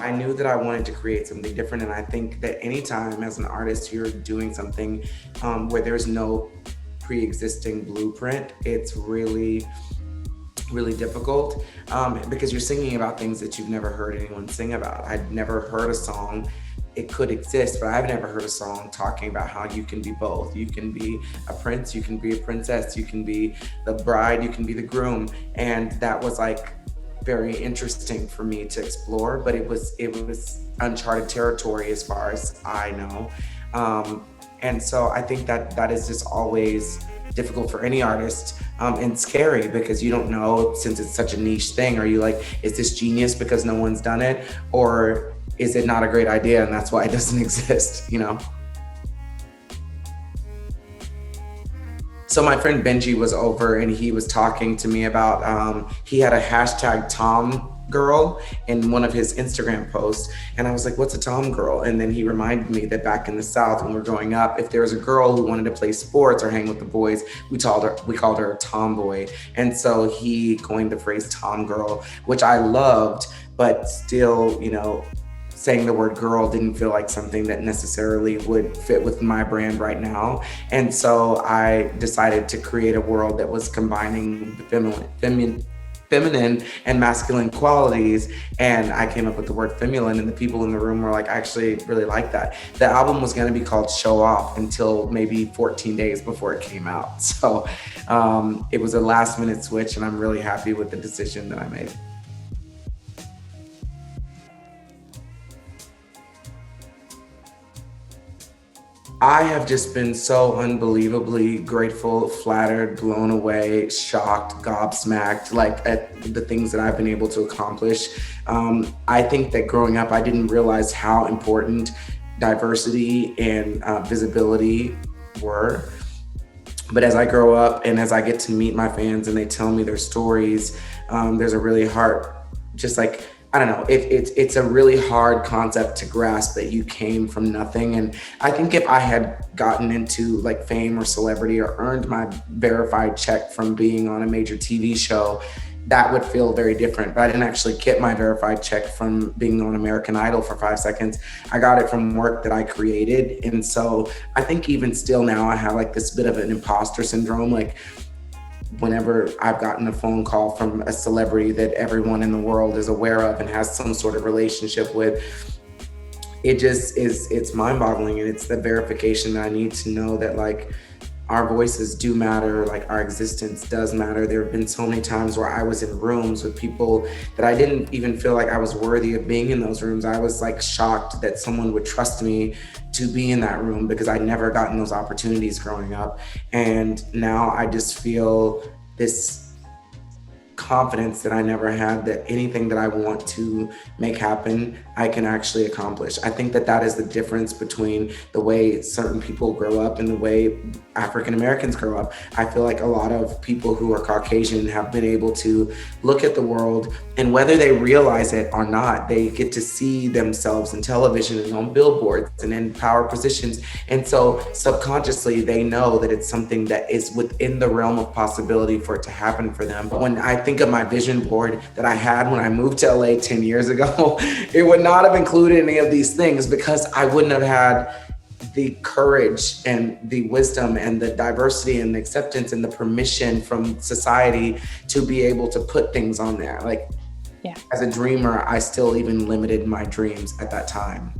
I knew that I wanted to create something different. And I think that anytime as an artist you're doing something where there's no pre-existing blueprint, it's really difficult because you're singing about things that you've never heard anyone sing about. I'd never heard a song. It could exist, but I've never heard a song talking about how you can be both. You can be a prince, you can be a princess, you can be the bride, you can be the groom. And that was like very interesting for me to explore, but it was uncharted territory as far as I know. And so I think that that is just always difficult for any artist and scary because you don't know, since it's such a niche thing. Are you like, is this genius because no one's done it, or is it not a great idea and that's why it doesn't exist, you know? So my friend Benji was over and he was talking to me about, he had a hashtag Tom girl in one of his Instagram posts. And I was like, what's a Tom girl? And then he reminded me that back in the South, when we were growing up, if there was a girl who wanted to play sports or hang with the boys, we called her a tomboy. And so he coined the phrase Tom girl, which I loved, but still, you know, saying the word girl didn't feel like something that necessarily would fit with my brand right now. And so I decided to create a world that was combining feminine and masculine qualities. And I came up with the word Femuline, and the people in the room were like, I actually really like that. The album was going to be called Show Off until maybe 14 days before it came out. So it was a last minute switch, and I'm really happy with the decision that I made. I have just been so unbelievably grateful, flattered, blown away, shocked, gobsmacked, like at the things that I've been able to accomplish. I think that growing up, I didn't realize how important diversity and visibility were. But as I grow up and as I get to meet my fans and they tell me their stories, there's a really hard, just like, I don't know, it's a really hard concept to grasp that you came from nothing. And I think if I had gotten into like fame or celebrity or earned my verified check from being on a major TV show, that would feel very different. But I didn't actually get my verified check from being on American Idol for 5 seconds. I got it from work that I created. And so I think even still now I have like this bit of an imposter syndrome. Like, whenever I've gotten a phone call from a celebrity that everyone in the world is aware of and has some sort of relationship with, it just is, it's mind-boggling. And it's the verification that I need to know that like our voices do matter, like our existence does matter. There have been so many times where I was in rooms with people that I didn't even feel like I was worthy of being in those rooms. I was like shocked that someone would trust me to be in that room because I'd never gotten those opportunities growing up. And now I just feel this confidence that I never had, that anything that I want to make happen, I can actually accomplish. I think that that is the difference between the way certain people grow up and the way African Americans grow up. I feel like a lot of people who are Caucasian have been able to look at the world, and whether they realize it or not, they get to see themselves in television and on billboards and in power positions. And so subconsciously, they know that it's something that is within the realm of possibility for it to happen for them. But when I think of my vision board that I had when I moved to LA 10 years ago, it would not have included any of these things because I wouldn't have had the courage and the wisdom and the diversity and the acceptance and the permission from society to be able to put things on there. Like, yeah, as a dreamer, I still even limited my dreams at that time.